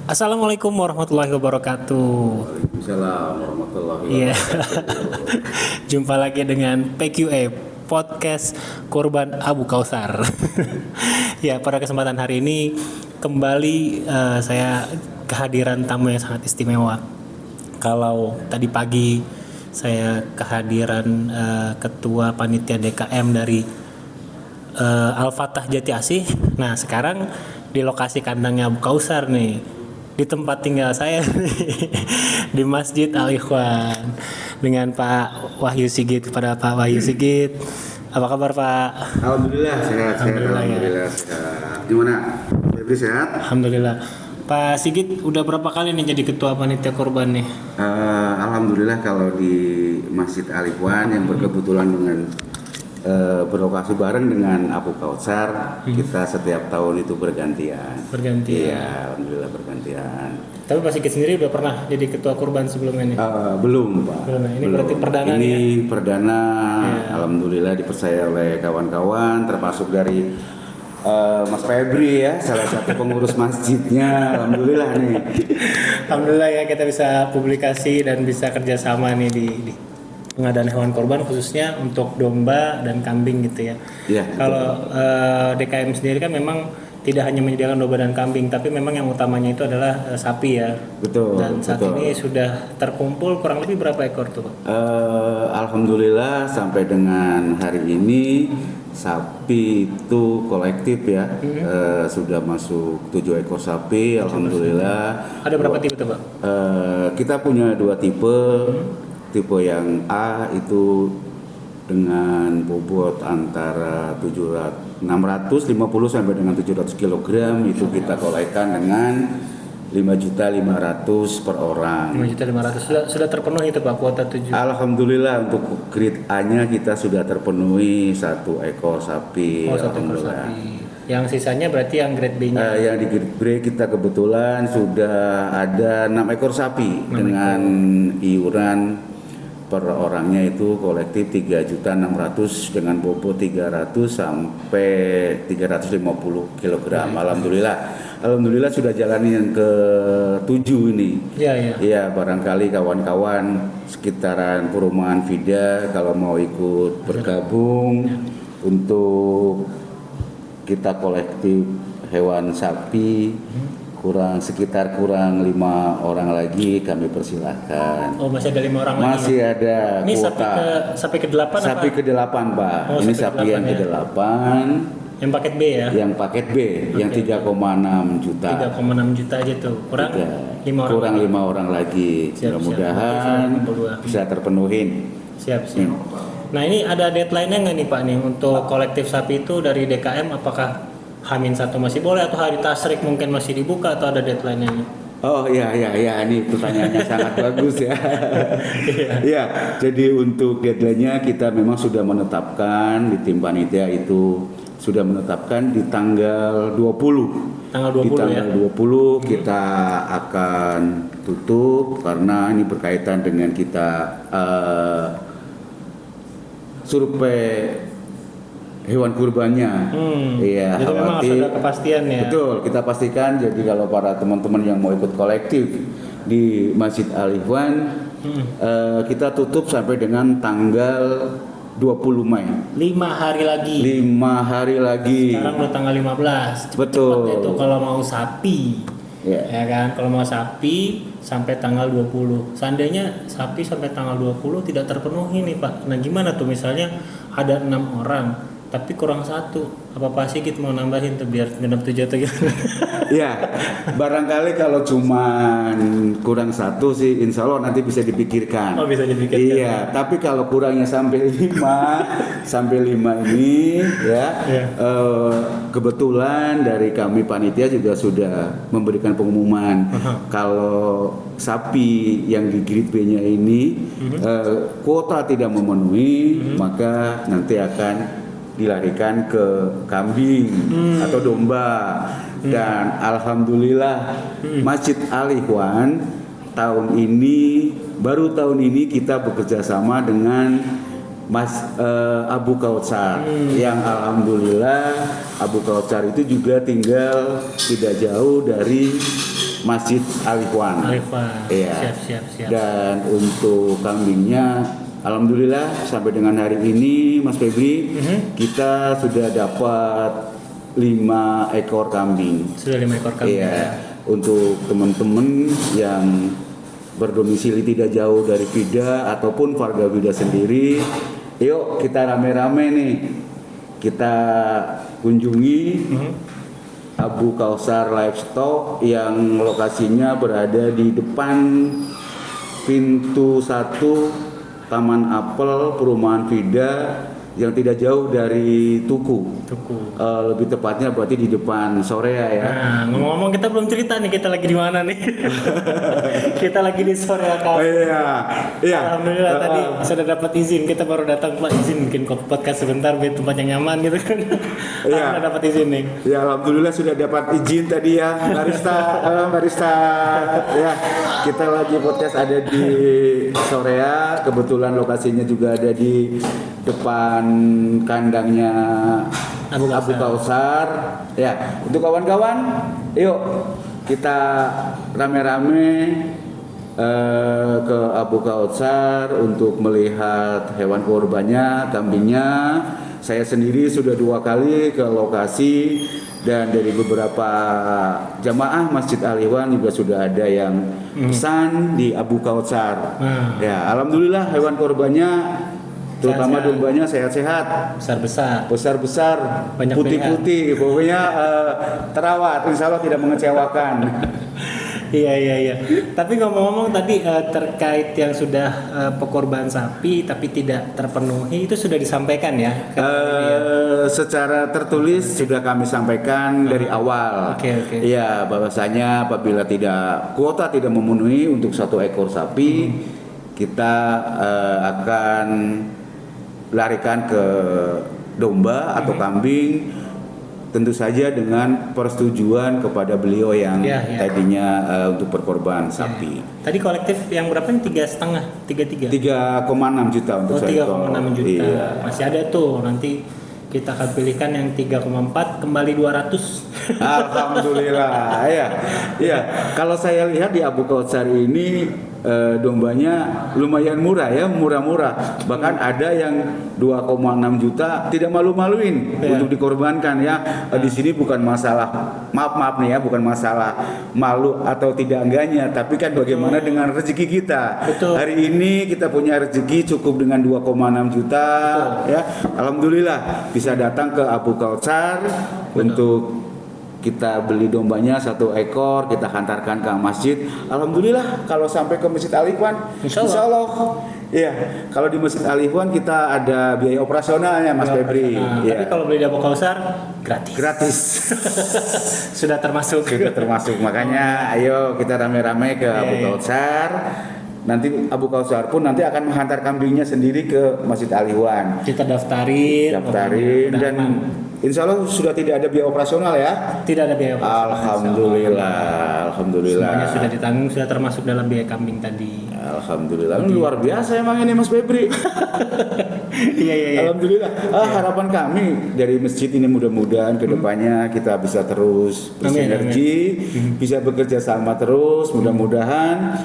Assalamualaikum warahmatullahi wabarakatuh. Waalaikumsalam warahmatullahi Iya, wabarakatuh. jumpa lagi dengan PQA Podcast Korban Abu Kausar. Ya, pada kesempatan hari ini kembali saya kehadiran tamu yang sangat istimewa. Kalau tadi pagi saya kehadiran Ketua Panitia DKM dari Al-Fatah Jati Asih. Nah, sekarang di lokasi kandangnya Abu Kausar nih, di tempat tinggal saya di Masjid Al-Ikhwan dengan Pak Wahyu Sigit. Kepada Pak Wahyu Sigit, apa kabar Pak? Alhamdulillah sehat. Alhamdulillah, ya. Alhamdulillah sehat. Gimana? Febri sehat? Alhamdulillah. Pak Sigit udah berapa kali nih jadi ketua panitia korban nih? Alhamdulillah kalau di Masjid Al-Ikhwan yang berkebetulan dengan berlokasi bareng dengan Abu Kausar, kita setiap tahun itu bergantian. Bergantian. Iya, alhamdulillah bergantian. Tapi Pak Sigit sendiri udah pernah jadi ketua korban sebelumnya nih? Belum, Pak. Belum, ini berarti perdana Ini nih ya? perdana, Ya. alhamdulillah dipercaya oleh kawan-kawan, termasuk dari Mas Febri ya, salah satu pengurus masjidnya. Alhamdulillah nih. Alhamdulillah ya, kita bisa publikasi dan bisa kerjasama nih di pengadaan hewan korban, khususnya untuk domba dan kambing gitu ya. Iya. Kalau DKM sendiri kan memang tidak hanya menyediakan domba dan kambing, tapi memang yang utamanya itu adalah sapi ya. Betul. Dan saat betul. ini sudah terkumpul kurang lebih berapa ekor tuh Pak? Alhamdulillah sampai dengan hari ini sapi itu kolektif ya, sudah masuk 7 ekor sapi. Alhamdulillah. Ada berapa tipe tuh Pak? Kita punya 2 tipe. Tipe yang A itu dengan bobot antara 650 sampai dengan 700 kg, itu kita kolekkan dengan 5.500.000 per orang. 5.500.000 sudah terpenuhi itu Pak kuota 7. Alhamdulillah untuk grade A-nya kita sudah terpenuhi 1 ekor sapi. Oh, 1 ekor Alhamdulillah. sapi. Yang sisanya berarti yang grade B-nya. Yang di grade B kita kebetulan sudah ada 6 ekor sapi dengan iuran per orangnya itu kolektif 3.600.000 dengan bobot 300 sampai 350 kg. Alhamdulillah sudah jalan yang ke-7 ini. Iya. Iya, barangkali kawan-kawan sekitaran perumahan Vida kalau mau ikut bergabung untuk kita kolektif hewan sapi, sekitar 5 orang lagi kami persilahkan. Oh, masih ada 5 orang lagi. Masih ada Ini kuota. sapi ke-8 apa? Sapi ke-8, Pak. Oh, Ini sapi sapi yang ke-8 ya. ke-8. Yang paket B ya? Yang paket B, yang 3,6 juta. 3,6 juta aja tuh. Kurang 5 orang. Kurang 5 orang lagi. Siap. Mudah-mudahan bisa terpenuhin. Siap. Nah, ini ada deadline-nya nggak nih Pak nih untuk kolektif sapi itu dari DKM, apakah H-1 masih boleh atau hari tasrik mungkin masih dibuka atau ada deadline-nya nih? Oh iya, ini pertanyaannya sangat bagus ya. Iya, jadi untuk deadline-nya kita memang sudah menetapkan di tim panitia itu sudah menetapkan di tanggal 20. Tanggal 20 di tanggal ya? 20 kita akan tutup karena ini berkaitan dengan kita survei hewan kurbannya. Iya, jadi memang harus ada kepastian ya. Betul, kita pastikan. Jadi kalau para teman-teman yang mau ikut kolektif di Masjid Al-Ikhwan, kita tutup sampai dengan tanggal 20 Mei. 5 hari lagi. 5 hari lagi. Sekarang udah tanggal 15. Betul. Itu kalau mau sapi. Ya. Ya kan, kalau mau sapi sampai tanggal 20. Seandainya sapi sampai tanggal 20 tidak terpenuhi nih Pak. Nah, gimana tuh misalnya ada 6 orang tapi kurang 1, apa Pak Sigit mau nambahin tuh biar genap 7 atau gimana? Ya, barangkali kalau cuman kurang 1 sih insya Allah nanti bisa dipikirkan. Oh, bisa dipikirkan. Iya, tapi kalau kurangnya sampai 5 ini ya, kebetulan dari kami panitia juga sudah memberikan pengumuman kalau sapi yang di grade B-nya ini kuota tidak memenuhi, maka nanti akan dilarikan ke kambing atau domba. Dan alhamdulillah Masjid Al-Ikhwan baru tahun ini kita bekerja sama dengan Abu Kausar yang alhamdulillah Abu Kausar itu juga tinggal tidak jauh dari Masjid Al-Ikhwan. Iya. Siap. Dan untuk kambingnya, alhamdulillah sampai dengan hari ini, Mas Febri, kita sudah dapat 5 ekor kambing. Sudah 5 ekor kambing. Iya. Untuk teman-teman yang berdomisili tidak jauh dari Vida ataupun warga Vida sendiri, yuk kita rame-rame nih, kita kunjungi Abu Kausar Livestock yang lokasinya berada di depan pintu 1 Taman Apel Perumahan Vida yang tidak jauh dari Tuku. Lebih tepatnya berarti di depan Sorea ya. Nah, ngomong-ngomong kita belum cerita nih kita lagi di mana nih. Kita lagi di Sorea Cafe. Iya. Alhamdulillah tadi sudah dapat izin. Kita baru datang Pak izin bikin podcast sebentar biar tempat yang nyaman gitu kan. Iya. Sudah dapat izin nih. Ya alhamdulillah sudah dapat izin tadi ya barista ya. Kita lagi podcast ada di Sorea. Kebetulan lokasinya juga ada di depan kandangnya Abu Kausar. Ya, untuk kawan-kawan, yuk kita rame-rame ke Abu Kausar untuk melihat hewan kurbannya, kambingnya. Saya sendiri sudah 2 kali ke lokasi dan dari beberapa jamaah Masjid Al-Ikhwan juga sudah ada yang pesan di Abu Kausar. Ya, alhamdulillah hewan kurbannya terutama dombanya sehat-sehat, besar-besar, banyak putih-putih, pokoknya terawat, insya Allah tidak mengecewakan. Iya. Tapi ngomong-ngomong tadi terkait yang sudah pekorban sapi tapi tidak terpenuhi itu sudah disampaikan ya? Secara tertulis sudah kami sampaikan dari awal. Oke. Iya, bahwasanya apabila kuota tidak memenuhi untuk 1 ekor sapi, kita akan larikan ke domba atau kambing, tentu saja dengan persetujuan kepada beliau yang tadinya untuk berkorban sapi. Tadi kolektif yang berapa nih? 3,5, 3,6 juta untuk 3,6 juta. Iya. Masih ada tuh, nanti kita akan pilihkan yang 3,4 kembali 200. Alhamdulillah. Iya. Kalau saya lihat di Abu Kausar ini dombanya lumayan murah ya, murah-murah. Bahkan ada yang 2,6 juta tidak malu-maluin untuk dikorbankan ya. Di sini bukan masalah maaf nih ya, bukan masalah malu atau tidak enggaknya, tapi kan bagaimana dengan rezeki kita. Hari ini kita punya rezeki cukup dengan 2,6 juta ya. Alhamdulillah bisa datang ke Abu Kausar untuk kita beli dombanya 1 ekor, kita hantarkan ke masjid. Alhamdulillah kalau sampai ke Masjid Al-Ikhwan, insya Allah. Iya, kalau di Masjid Al-Ikhwan kita ada biaya operasionalnya Mas Febri. Tapi kalau beli di Abu Kausar gratis. Sudah termasuk. Makanya ayo kita rame-rame ke Abu Kausar. Nanti Abu Kausar pun nanti akan menghantar kambingnya sendiri ke Masjid Al-Ikhwan. Kita daftarin dan insya Allah sudah tidak ada biaya operasional ya? Tidak ada biaya operasional. Alhamdulillah. Semuanya sudah ditanggung, sudah termasuk dalam biaya kambing tadi. Alhamdulillah. Luar biasa emang ini Mas Febri. Iya. Alhamdulillah. Harapan kami dari masjid ini mudah-mudahan kedepannya kita bisa terus bersinergi, bisa bekerja sama terus. Mudah-mudahan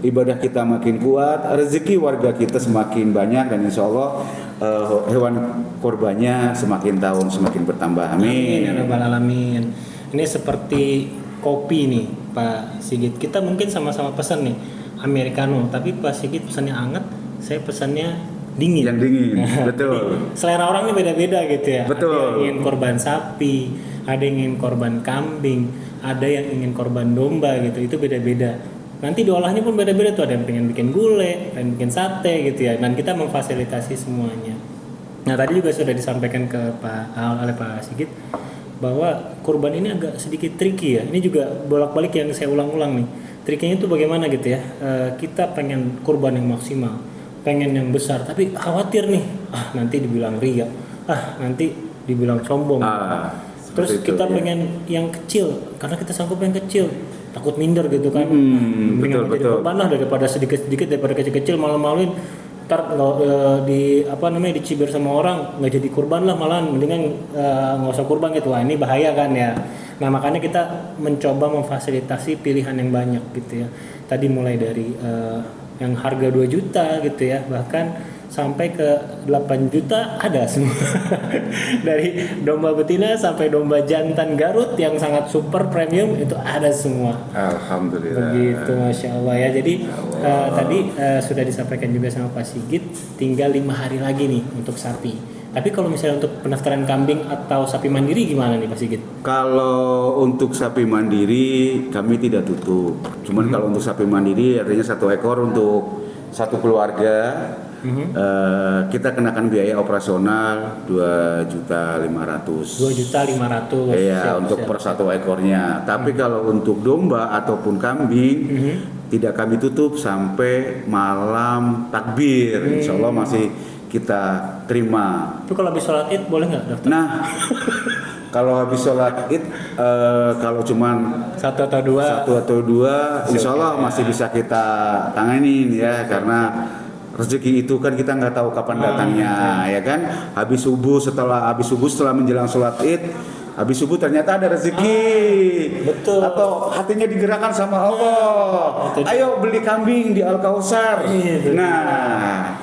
ibadah kita makin kuat, rezeki warga kita semakin banyak, dan insya Allah hewan korbannya semakin tahun semakin bertambah. Amin. Ya Rabbal Alamin. Ini seperti kopi nih Pak Sigit. Kita mungkin sama-sama pesan nih americano, tapi Pak Sigit pesannya hangat, saya pesannya dingin. Yang dingin, betul. Selera orangnya beda-beda gitu ya. Betul. Ada yang ingin korban sapi, ada yang ingin korban kambing, ada yang ingin korban domba gitu. Itu beda-beda. Nanti diolahnya pun beda-beda tuh, ada yang pengen bikin gulai, pengen bikin sate gitu ya. Dan kita memfasilitasi semuanya. Nah tadi juga sudah disampaikan oleh Pak Sigit bahwa kurban ini agak sedikit tricky ya. Ini juga bolak-balik yang saya ulang-ulang nih. Triknya itu bagaimana gitu ya. Kita pengen kurban yang maksimal, pengen yang besar, tapi khawatir nih. Nanti dibilang ria, nanti dibilang sombong. Terus kita pengen yang kecil, karena kita sanggup yang kecil, takut minder gitu kan. Betul. Jadi korban lah daripada sedikit-sedikit, daripada kecil-kecil malu-maluin. Ntar dicibir sama orang nggak jadi kurban lah, malahan mendingan nggak usah kurban gitu. Wah ini bahaya kan ya. Nah makanya kita mencoba memfasilitasi pilihan yang banyak gitu ya. Tadi mulai dari yang harga 2 juta gitu ya, bahkan sampai ke 8 juta ada semua. Dari domba betina sampai domba jantan Garut yang sangat super premium itu ada semua. Alhamdulillah. Begitu, Masya Allah ya. Jadi tadi sudah disampaikan juga sama Pak Sigit, tinggal 5 hari lagi nih untuk sapi. Tapi kalau misalnya untuk pendaftaran kambing atau sapi mandiri gimana nih Pak Sigit? Kalau untuk sapi mandiri kami tidak tutup. Cuman kalau untuk sapi mandiri artinya 1 ekor untuk 1 keluarga. Kita kenakan biaya operasional 2.500.000. 2.500.000. Iya, untuk per 1 ekornya. Tapi kalau untuk domba ataupun kambing tidak kami tutup sampai malam takbir. Insya Allah masih kita terima. Itu kalau habis sholat Id boleh nggak daftar? Nah, kalau habis sholat Id, kalau cuman 1 atau 2, insya Allah masih bisa kita tanganin ya, karena rezeki itu kan kita nggak tahu kapan datangnya, ya kan? Setelah menjelang sholat Id, habis subuh ternyata ada rezeki, betul. Atau hatinya digerakkan sama Allah. Ayo beli kambing di Al Kausar. Nah,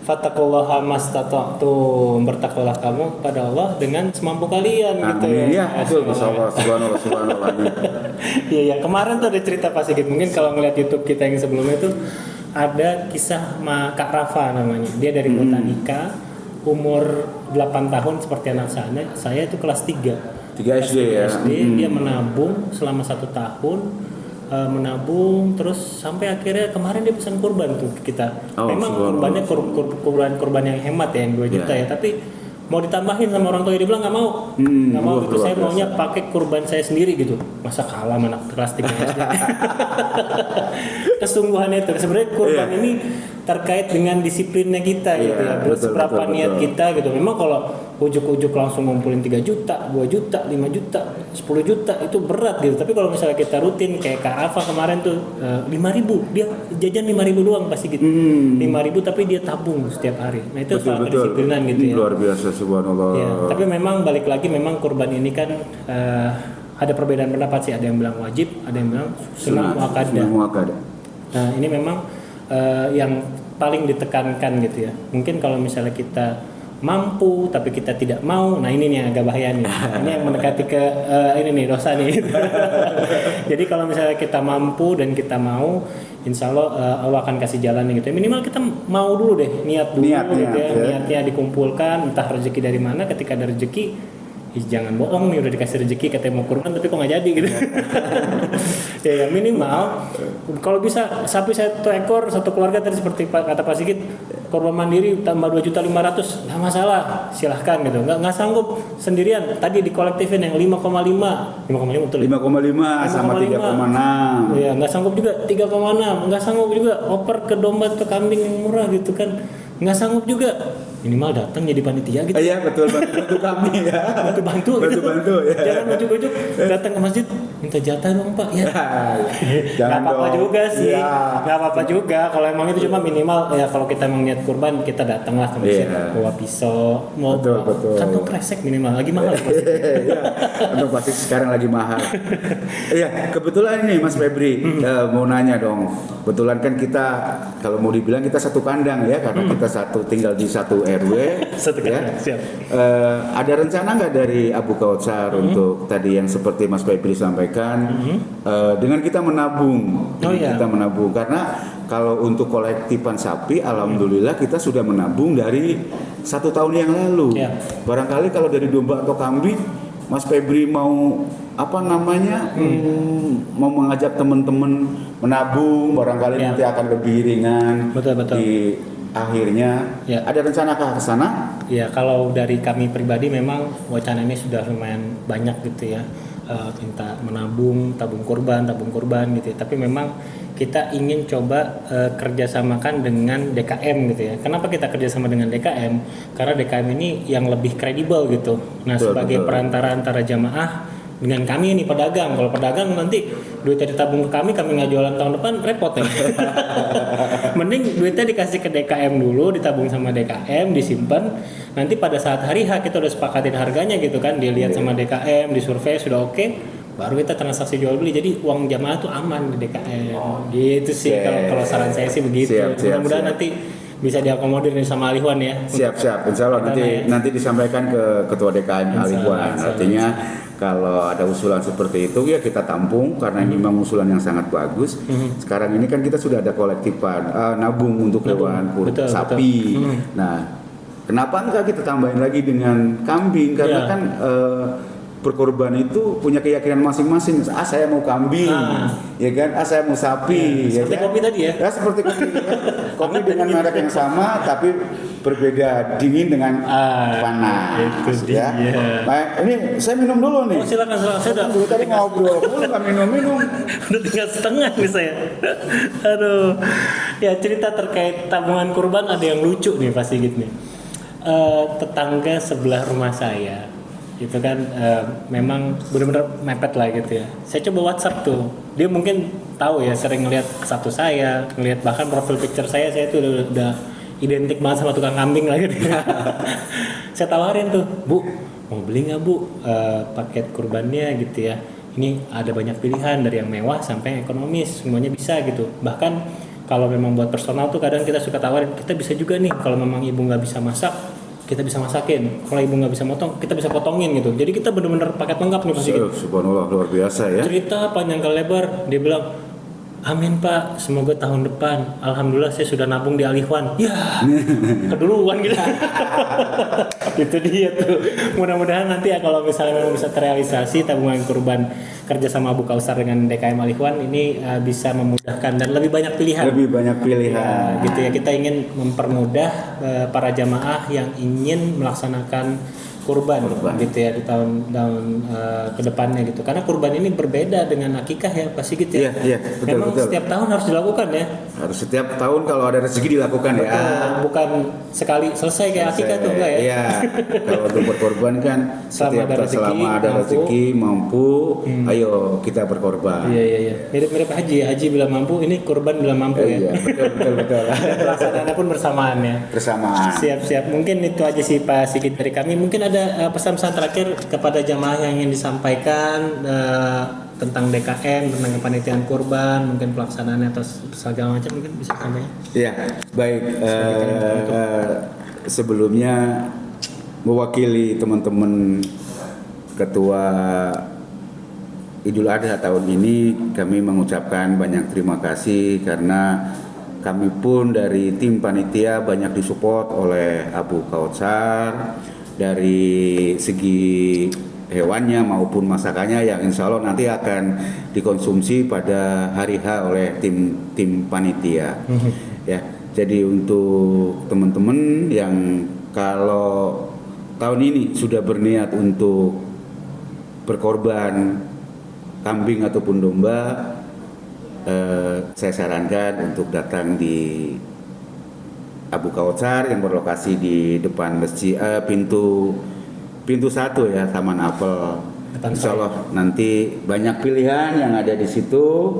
fattaqullaha mastata'tum, bertakwalah kamu pada Allah dengan semampu kalian gitu ya. Iya, betul. Subhanallah. Iya, kemarin tuh ada cerita Pak Sigit. Mungkin kalau ngeliat YouTube kita yang sebelumnya itu ada kisah sama Kak Rafa namanya. Dia dari Botanika, umur 8 tahun seperti anak saya itu kelas 3 SD ya. Dia menabung selama 1 tahun. Menabung terus sampai akhirnya kemarin dia pesan kurban tuh ke kita. Memang kurbannya kurban yang hemat ya, yang 2 juta ya, tapi mau ditambahin sama orang tua, dia bilang nggak mau, nggak mau gitu, saya maunya pakai kurban saya sendiri gitu. Masa kalah sama anak kelas 3 SD. Kesungguhannya itu sebenarnya kurban ini terkait dengan disiplinnya kita gitu ya, seberapa niat kita gitu. Memang kalau ujuk-ujuk langsung ngumpulin 3 juta, 2 juta, 5 juta, 10 juta itu berat gitu. Tapi kalau misalnya kita rutin kayak Kak Rafa kemarin tuh 5.000, dia jajan 5.000 doang pasti gitu. 5.000 tapi dia tabung setiap hari. Nah itu soal kedisiplinan gitu ya. Luar biasa, subhanallah. Ya, tapi memang balik lagi, memang kurban ini kan ada perbedaan pendapat sih. Ada yang bilang wajib, ada yang bilang sunnah muakkadah. Nah ini memang yang paling ditekankan gitu ya. Mungkin kalau misalnya kita mampu tapi kita tidak mau, nah ini nih yang agak bahaya nih. Ini yang mendekati ke ini nih dosa nih. Jadi kalau misalnya kita mampu dan kita mau, insya Allah Allah akan kasih jalan gitu. Minimal kita mau dulu deh, niat dulu gitu ya. Niatnya dikumpulkan, entah rezeki dari mana. Ketika ada rezeki, jangan bohong nih, udah dikasih rezeki katanya mau kurban tapi kok nggak jadi gitu. Ya minimal kalau bisa sapi 1 ekor 1 keluarga tadi seperti kata Pak Sigit, korban mandiri tambah 2.500.000 nggak masalah, silahkan gitu. Nggak sanggup sendirian, tadi dikolektifin yang 5,5 betul. 5,5 sama 3,6. Ya nggak sanggup juga 3,6, nggak sanggup juga oper ke domba atau kambing yang murah gitu kan, nggak sanggup juga, minimal datang jadi panitia gitu. Iya betul, bantu kami ya. Bantu ya. Jangan ujuk-ujuk datang ke masjid minta jatah dong Pak ya. Nggak apa-apa juga sih. Nggak apa-apa juga. Kalau emang itu cuma minimal ya, kalau kita emang niat kurban kita datanglah ke masjid, bawa pisau, mau kantong kresek minimal, lagi mahal. Kantong plastik sekarang lagi mahal. Iya, kebetulan ini Mas Febri mau nanya dong. Kebetulan kan kita kalau mau dibilang kita satu kandang ya, karena kita tinggal di satu RW. Ya. Ada rencana nggak dari Abu Kautsar untuk tadi yang seperti Mas Febri sampaikan, dengan kita menabung, kita menabung, karena kalau untuk kolektifan sapi, alhamdulillah kita sudah menabung dari 1 tahun yang lalu. Barangkali kalau dari domba atau kambing, Mas Febri mau mau mengajak teman-teman menabung, barangkali nanti akan lebih ringan. Betul. Di akhirnya ada rencanakah ke sana? Ya, kalau dari kami pribadi memang wacana ini sudah lumayan banyak gitu ya, minta menabung, tabung kurban gitu ya. Tapi memang kita ingin coba kerjasamakan dengan DKM gitu ya. Kenapa kita kerjasama dengan DKM? Karena DKM ini yang lebih kredibel gitu. Nah, sebagai perantara antara jamaah dengan kami ini pedagang. Kalau pedagang nanti duitnya ditabung ke kami nggak jualan tahun depan, repot ya. Mending duitnya dikasih ke DKM dulu, ditabung sama DKM, disimpan. Nanti pada saat hari H kita udah sepakatin harganya gitu kan, dilihat sama DKM, disurvei sudah oke. baru kita transaksi jual beli. Jadi uang jamaah tuh aman di DKM. Gitu sih kalau saran saya sih begitu. Mudah-mudahan nanti bisa diakomodir sama Alihwan ya. Siap. Insya Allah nanti disampaikan ke Ketua DKM Alihwan. Artinya kalau ada usulan seperti itu ya kita tampung karena ini memang usulan yang sangat bagus. Sekarang ini kan kita sudah ada kolektifan nabung untuk hewan sapi. Nah, kenapa enggak kita tambahin lagi dengan kambing? Karena kan berkorban itu punya keyakinan masing-masing. Saya mau kambing, ya kan? Saya mau sapi, ya seperti kan? kopi tadi ya? Ya seperti kopi. Kopi dengan merek yang sama, tapi berbeda, dingin dengan panas. Itu ya. Nah, ini saya minum dulu nih. Oh silakan. Saya udah tadi ngobrol, nggak minum. Udah tinggal setengah nih saya. Aduh. Ya cerita terkait tabungan kurban ada yang lucu nih pasti gitu nih. Tetangga sebelah rumah saya itu kan memang benar-benar mepet lah gitu ya. Saya coba WhatsApp tuh, dia mungkin tahu ya, sering ngelihat status saya, ngelihat bahkan profil picture saya tuh udah identik banget sama tukang kambing lah gitu. Saya tawarin tuh, Bu, mau beli nggak Bu paket kurbannya gitu ya. Ini ada banyak pilihan dari yang mewah sampai yang ekonomis, semuanya bisa gitu. Bahkan kalau memang buat personal tuh kadang kita suka tawarin, kita bisa juga nih kalau memang ibu nggak bisa masak, kita bisa masakin. Kalau ibu nggak bisa motong, kita bisa potongin gitu. Jadi kita benar-benar paket lengkap nih pasti. Subhanallah, luar biasa ya. Cerita panjang kali lebar, dia bilang, amin Pak, semoga tahun depan. Alhamdulillah saya sudah nabung di Alihwan. Ya, keduluan gitu. Itu dia tuh. Mudah-mudahan nanti ya kalau misalnya memang bisa terrealisasi tabungan kurban kerja sama Abu Kausar dengan DKM Alihwan ini bisa memudahkan dan lebih banyak pilihan. Ya, gitu ya, kita ingin mempermudah para jamaah yang ingin melaksanakan kurban gitu ya di tahun ke depannya gitu. Karena kurban ini berbeda dengan akikah ya pasti gitu ya. Iya, betul. Setiap tahun harus dilakukan ya. Harus setiap tahun kalau ada rezeki dilakukan ya. Bukan sekali selesai kayak akikah tuh enggak ya. Iya. Kalau untuk berkorban kan selama ada rezeki mampu, ayo kita berkorban. Iya. Mirip-mirip haji. Haji bila mampu, ini kurban bila mampu ya. Iya, betul. Pelaksanaannya pun bersamaan ya. Bersamaan. Siap. Mungkin itu aja sih Pak Sigit dari kami. Mungkin ada pesan-pesan terakhir kepada jamaah yang ingin disampaikan tentang DKM, tentang kepanitiaan kurban, mungkin pelaksanaannya atau segala macam, mungkin bisa sampaikan. Iya, baik. Sebelumnya mewakili teman-teman Ketua Idul Adha tahun ini, kami mengucapkan banyak terima kasih karena kami pun dari tim panitia banyak disupport oleh Abu Kausar dari segi hewannya maupun masakannya yang insya Allah nanti akan dikonsumsi pada hari H oleh tim panitia. Ya, jadi untuk teman-teman yang kalau tahun ini sudah berniat untuk berkorban kambing ataupun domba, saya sarankan untuk datang di Abu Kausar yang berlokasi di depan masjid pintu 1 ya, Taman Apel. Insya Allah nanti banyak pilihan yang ada di situ.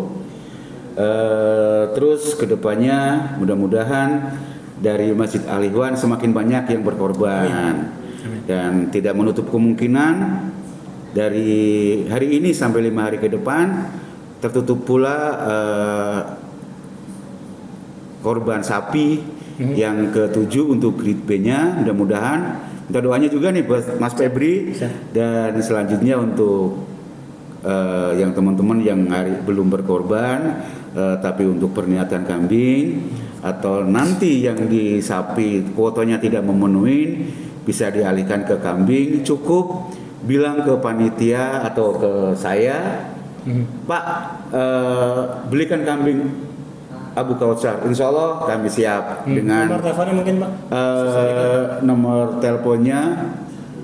Terus kedepannya mudah-mudahan dari Masjid Alihwan semakin banyak yang berkorban. Dan tidak menutup kemungkinan dari hari ini sampai 5 hari ke depan tertutup pula korban sapi yang ke-7 untuk grade B-nya. Mudah-mudahan minta doanya juga nih buat Mas Febri. Dan selanjutnya untuk yang teman-teman yang belum berkorban tapi untuk perniatan kambing atau nanti yang di sapi kuotanya tidak memenuhi, bisa dialihkan ke kambing. Cukup bilang ke panitia atau ke saya, Pak, belikan kambing Abu Kausar. Insya Allah kami siap dengan nomor teleponnya mungkin Pak. Nomor teleponnya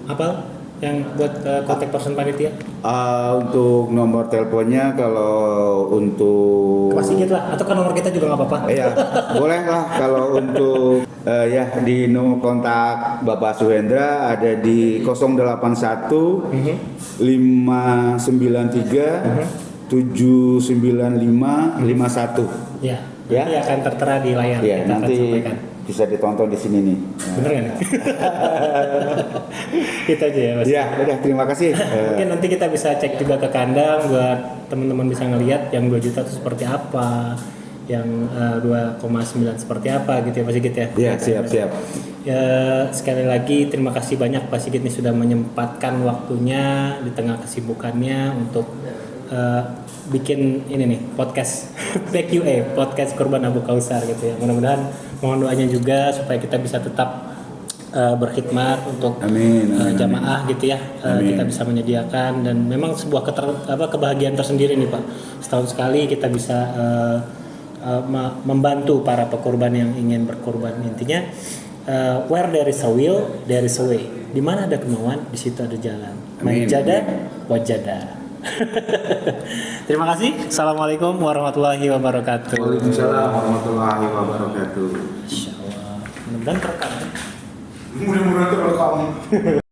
apa yang buat kontak person panitia? Untuk nomor teleponnya kalau untuk Masih sedikit lah, atau kan nomor kita juga nggak apa-apa. Iya, boleh lah kalau untuk ya di nomor kontak Bapak Suhendra ada di 081 593 795 51. Ya, akan tertera di layar. Ya, nanti bisa ditonton di sini nih. Bener kan? Kita aja ya Mas. Ya, udah terima kasih. Mungkin nanti kita bisa cek juga ke kandang buat teman-teman bisa ngelihat yang 2 juta itu seperti apa, yang 2,9 seperti apa gitu ya Pak Sigit ya. Ya, siap. Ya, sekali lagi terima kasih banyak Pak Sigit nih sudah menyempatkan waktunya di tengah kesibukannya untuk bikin ini nih podcast PQA, podcast Kurban Abu Kausar gitu ya. Mudah-mudahan mohon doanya juga supaya kita bisa tetap berkhidmat untuk jamaah gitu ya. Kita bisa menyediakan dan memang sebuah kebahagiaan tersendiri nih Pak. Setahun sekali kita bisa membantu para pekurban yang ingin berkurban. Intinya where there is a will, there is a way. Di mana ada kemauan, di situ ada jalan. Manjada wajada. Terima kasih. Assalamualaikum warahmatullahi wabarakatuh. Waalaikumsalam warahmatullahi wabarakatuh. Insyaallah. Mudah-mudahan terekam. Mudah-mudahan terekam.